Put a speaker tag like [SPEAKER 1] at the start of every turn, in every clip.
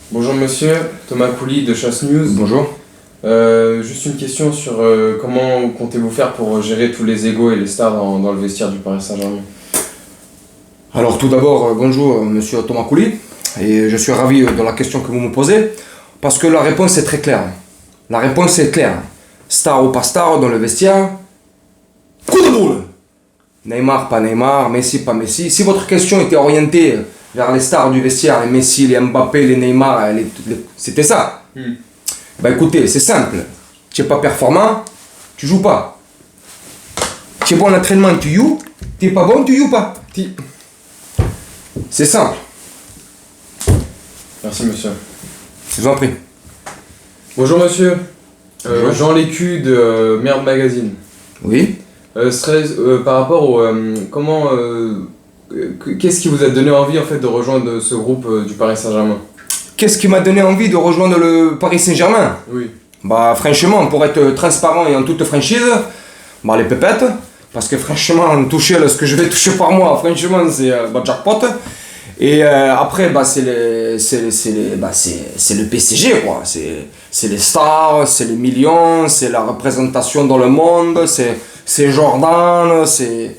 [SPEAKER 1] Bonjour monsieur, Thomas Couli de Chasse News.
[SPEAKER 2] Bonjour.
[SPEAKER 1] Juste une question sur comment comptez-vous faire pour gérer tous les égos et les stars dans le vestiaire du Paris Saint-Germain.
[SPEAKER 2] Alors tout d'abord, bonjour monsieur Thomas Couli, et je suis ravi de la question que vous me posez, parce que la réponse est très claire. La réponse est claire. Star ou pas star dans le vestiaire, coup de boule. Neymar, pas Neymar, Messi, pas Messi. Si votre question était orientée vers les stars du vestiaire, les Messi, les Mbappé, les Neymar, c'était ça. Bah écoutez, c'est simple. Tu n'es pas performant, tu joues pas. Tu es bon en entraînement, tu joues. Tu n'es pas bon, tu joues pas. C'est simple.
[SPEAKER 1] Merci monsieur.
[SPEAKER 2] Je vous en prie.
[SPEAKER 1] Bonjour monsieur,
[SPEAKER 2] Bonjour.
[SPEAKER 1] Jean Lécu de Merde Magazine.
[SPEAKER 2] Oui.
[SPEAKER 1] Par rapport au... qu'est-ce qui vous a donné envie en fait de rejoindre ce groupe du Paris Saint-Germain?
[SPEAKER 2] Qu'est-ce qui m'a donné envie de rejoindre le Paris Saint-Germain?
[SPEAKER 1] Oui.
[SPEAKER 2] Bah franchement, pour être transparent et en toute franchise, bah les pépettes, parce que franchement, toucher ce que je vais toucher par mois, franchement c'est jackpot. Et après, bah c'est le PSG quoi, c'est les stars, c'est les millions, c'est la représentation dans le monde, c'est Jordan, c'est...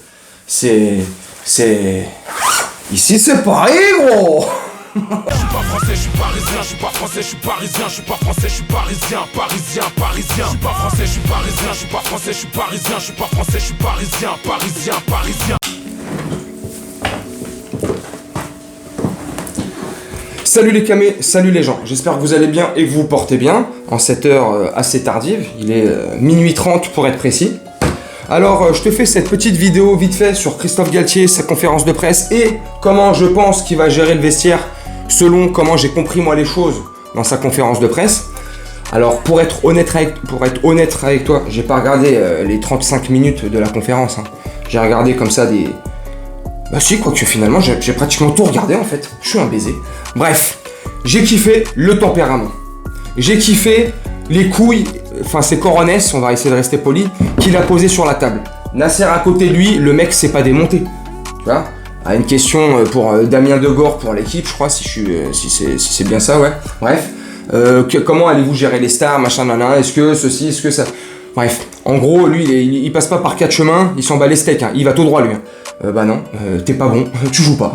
[SPEAKER 2] Ici c'est Paris gros.
[SPEAKER 3] Je suis pas français, je suis parisien, je suis pas français, je suis parisien, je suis pas français, je suis parisien, parisien, parisien. Je suis pas français, je suis parisien, je suis pas français, je suis parisien, je suis pas français, je suis parisien, parisien, parisien.
[SPEAKER 2] Salut les camés, salut les gens, j'espère que vous allez bien et que vous vous portez bien en cette heure assez tardive, il est minuit 30 pour être précis. Alors je te fais cette petite vidéo vite fait sur Christophe Galtier, sa conférence de presse et comment je pense qu'il va gérer le vestiaire selon comment j'ai compris moi les choses dans sa conférence de presse. Alors pour être honnête avec toi, j'ai pas regardé les 35 minutes de la conférence, hein. J'ai regardé comme ça des... Bah si, quoique finalement j'ai pratiquement tout regardé en fait, je suis un baiser. Bref, j'ai kiffé le tempérament, j'ai kiffé les couilles, enfin c'est Coronès, on va essayer de rester poli, qu'il a posé sur la table. Nasser à côté de lui, le mec s'est pas démonté, tu vois. Ah, une question pour Damien Degore pour l'équipe, je crois, si c'est bien ça, ouais. Bref, comment allez-vous gérer les stars, machin, nana, est-ce que ceci, est-ce que ça... Bref, en gros, lui, il passe pas par quatre chemins, il s'en bat les steaks, hein. Il va tout droit, lui. Hein. Bah non, t'es pas bon, tu joues pas.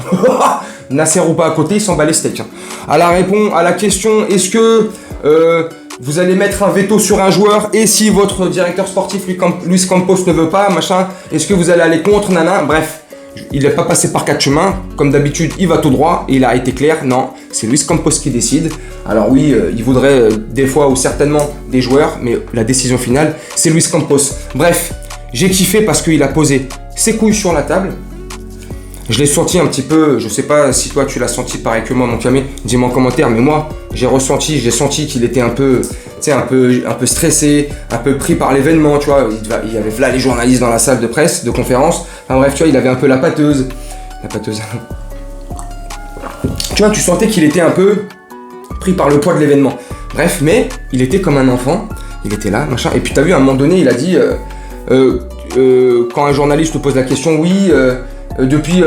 [SPEAKER 2] Nasser ou pas à côté, il s'en bat les steaks. Hein. À la question, est-ce que vous allez mettre un veto sur un joueur et si votre directeur sportif, Luis Campos, ne veut pas, machin, est-ce que vous allez aller contre, nana? Bref, il n'est pas passé par quatre chemins, comme d'habitude, il va tout droit, et il a été clair, non, c'est Luis Campos qui décide. Alors oui, il voudrait des fois ou certainement des joueurs, mais la décision finale, c'est Luis Campos. Bref, j'ai kiffé parce qu'il a posé ses couilles sur la table. Je l'ai senti un petit peu, je sais pas si toi tu l'as senti pareil que moi mon camé, dis-moi en commentaire, mais moi j'ai senti qu'il était un peu, tu sais, un peu stressé, un peu pris par l'événement, tu vois, il y avait là les journalistes dans la salle de presse, de conférence, enfin bref, tu vois, il avait un peu la pâteuse. Tu vois, tu sentais qu'il était un peu pris par le poids de l'événement. Bref, mais il était comme un enfant, il était là, machin, et puis t'as vu à un moment donné, il a dit, quand un journaliste te pose la question, oui, depuis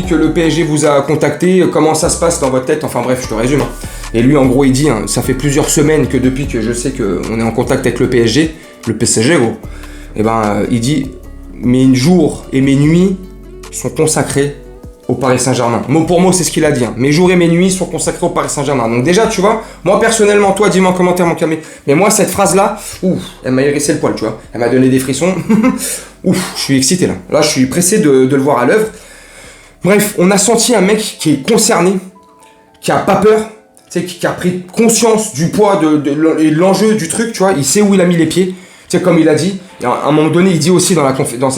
[SPEAKER 2] que le PSG vous a contacté, comment ça se passe dans votre tête? Enfin bref, je te résume. Hein. Et lui, en gros, il dit, hein, ça fait plusieurs semaines que depuis que je sais qu'on est en contact avec le PSG gros, et ben, il dit, mes jours et mes nuits sont consacrés au Paris Saint-Germain. Mot pour mot, c'est ce qu'il a dit. Hein. Mes jours et mes nuits sont consacrés au Paris Saint-Germain. Donc déjà, tu vois, moi personnellement, toi, dis-moi en commentaire, mon camé. Mais moi, cette phrase-là, ouf, elle m'a hérissé le poil, tu vois. Elle m'a donné des frissons. Ouf, je suis excité là. Là, je suis pressé de le voir à l'œuvre. Bref, on a senti un mec qui est concerné, qui a pas peur, tu sais, qui a pris conscience du poids et de l'enjeu du truc, tu vois. Il sait où il a mis les pieds. Tu sais, comme il a dit, à un moment donné, il dit aussi dans la conférence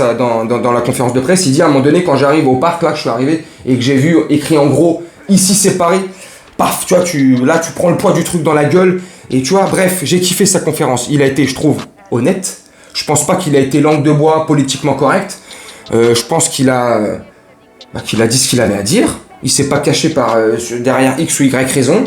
[SPEAKER 2] de presse, il dit à un moment donné, quand j'arrive au parc, là, je suis arrivé, et que j'ai vu écrit en gros, ici c'est Paris, paf, tu vois, là, tu prends le poids du truc dans la gueule, et tu vois, bref, j'ai kiffé sa conférence. Il a été, je trouve, honnête. Je pense pas qu'il a été langue de bois, politiquement correct. Je pense qu'il a dit ce qu'il avait à dire. Il s'est pas caché derrière X ou Y raison.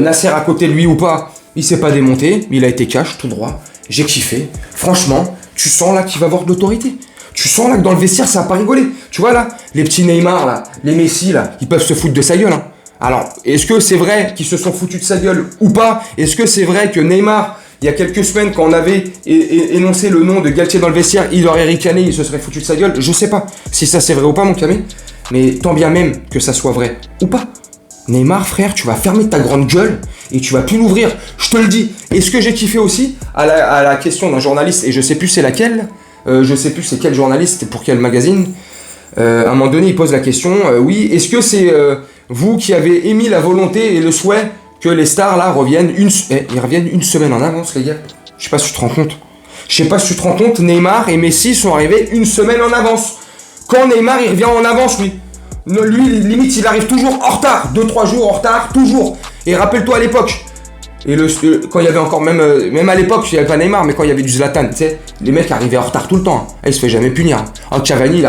[SPEAKER 2] Nasser à côté de lui ou pas, il s'est pas démonté, il a été cash, tout droit. J'ai kiffé. Franchement, tu sens là qu'il va avoir de l'autorité. Tu sens là que dans le vestiaire, ça va pas rigoler. Tu vois là, les petits Neymar là, les Messi là, ils peuvent se foutre de sa gueule. Hein. Alors, est-ce que c'est vrai qu'ils se sont foutus de sa gueule ou pas? Est-ce que c'est vrai que Neymar, il y a quelques semaines, quand on avait énoncé le nom de Galtier dans le vestiaire, il aurait ricané, il se serait foutu de sa gueule? Je sais pas si ça c'est vrai ou pas, mon camé. Mais tant bien même que ça soit vrai ou pas. Neymar, frère, tu vas fermer ta grande gueule et tu vas plus l'ouvrir. Je te le dis. Et ce que j'ai kiffé aussi, à la question d'un journaliste, et je sais plus c'est laquelle, je sais plus c'est quel journaliste et pour quel magazine, à un moment donné, il pose la question, oui, est-ce que c'est vous qui avez émis la volonté et le souhait que les stars là reviennent ils reviennent une semaine en avance, les gars? Je sais pas si tu te rends compte. Je sais pas si tu te rends compte, Neymar et Messi sont arrivés une semaine en avance. Quand Neymar, il revient en avance, lui. Lui, limite, il arrive toujours en retard. 2-3 jours en retard, toujours. Et rappelle-toi à l'époque. Et quand il y avait encore, même à l'époque, il n'y avait pas Neymar, mais quand il y avait du Zlatan, tu sais, les mecs arrivaient en retard tout le temps. Hein. Il se fait jamais punir. Oh, Cavani,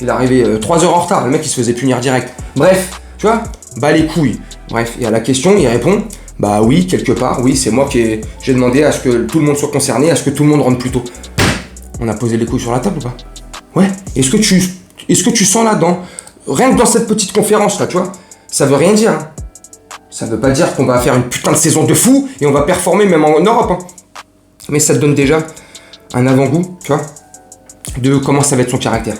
[SPEAKER 2] il arrivait 3 heures en retard. Le mec, il se faisait punir direct. Bref, tu vois, bah les couilles. Bref, et à la question, il répond, bah oui, quelque part, oui, c'est moi j'ai demandé à ce que tout le monde soit concerné, à ce que tout le monde rentre plus tôt. On a posé les couilles sur la table ou pas? Ouais. Est-ce que tu sens là-dedans, rien que dans cette petite conférence là, tu vois, ça veut rien dire. Hein. Ça veut pas dire qu'on va faire une putain de saison de fou et on va performer même en Europe. Hein. Mais ça te donne déjà un avant-goût, tu vois, de comment ça va être son caractère.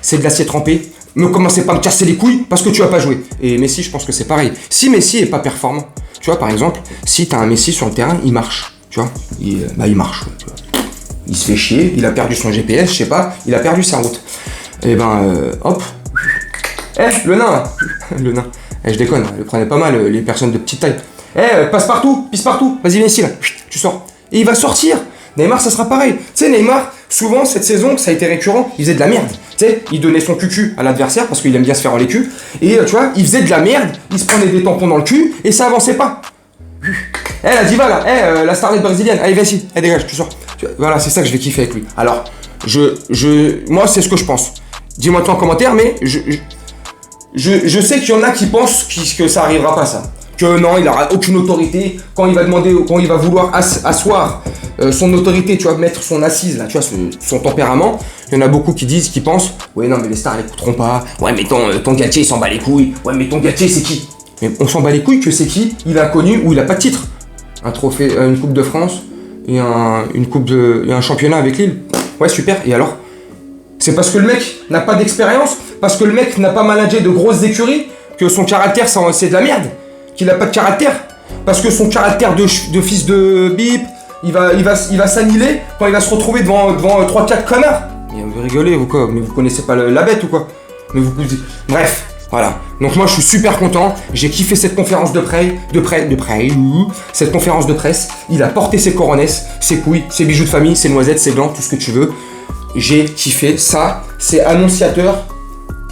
[SPEAKER 2] C'est de l'acier trempé. Ne commencez pas à me casser les couilles parce que tu vas pas jouer. Et Messi, je pense que c'est pareil. Si Messi est pas performant, tu vois, par exemple, si t'as un Messi sur le terrain, il marche, tu vois, il marche. Tu vois. Il se fait chier, il a perdu son GPS, je sais pas, il a perdu sa route. Et hop. Le nain là. Le nain. Je déconne, le prenez pas mal, les personnes de petite taille. Passe partout, pisse partout. Vas-y, Messi là, tu sors. Et il va sortir. Neymar, ça sera pareil. Tu sais, Neymar, souvent cette saison, ça a été récurrent, il faisait de la merde. Tu sais, il donnait son cucu à l'adversaire parce qu'il aime bien se faire les culs. Et tu vois, il faisait de la merde, il se prenait des tampons dans le cul et ça avançait pas. La diva là, la starlette brésilienne, allez vas-y, dégage, tu sors. Voilà, c'est ça que je vais kiffer avec lui. Alors, moi c'est ce que je pense. Dis-moi toi en commentaire, mais je sais qu'il y en a qui pensent que ça arrivera pas ça. Que non, il n'aura aucune autorité. Quand il va vouloir asseoir son autorité, tu vois, mettre son assise là, tu vois, son tempérament, il y en a beaucoup qui pensent, ouais non mais les stars l'écouteront pas. Ouais mais ton Galtier il s'en bat les couilles. Ouais mais ton Galtier c'est qui? Mais on s'en bat les couilles que c'est qui? Il est inconnu ou il a pas de titre. Un trophée, une coupe de France et un championnat avec Lille. Ouais super. Et alors? C'est parce que le mec n'a pas d'expérience, parce que le mec n'a pas managé de grosses écuries, que son caractère c'est de la merde, qu'il a pas de caractère, parce que son caractère de fils de bip, il va s'annihiler quand il va se retrouver devant 3-4 connards. Mais vous rigolez ou quoi? Mais vous connaissez pas la bête ou quoi? Bref, voilà. Donc moi je suis super content, j'ai kiffé cette conférence cette conférence de presse. Il a porté ses coronesses, ses couilles, ses bijoux de famille, ses noisettes, ses glands, tout ce que tu veux. J'ai kiffé ça, c'est annonciateur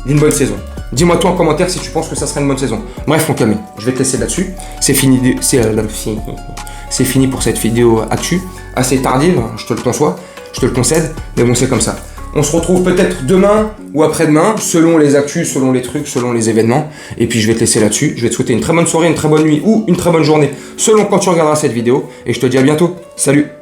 [SPEAKER 2] d'une bonne saison. Dis-moi toi en commentaire si tu penses que ça serait une bonne saison. Bref mon Camille, je vais te laisser là-dessus. C'est fini pour cette vidéo actu, assez tardive, je te le conçois, je te le concède, mais bon c'est comme ça. On se retrouve peut-être demain ou après-demain, selon les actus, selon les trucs, selon les événements. Et puis je vais te laisser là-dessus. Je vais te souhaiter une très bonne soirée, une très bonne nuit ou une très bonne journée, selon quand tu regarderas cette vidéo. Et je te dis à bientôt. Salut!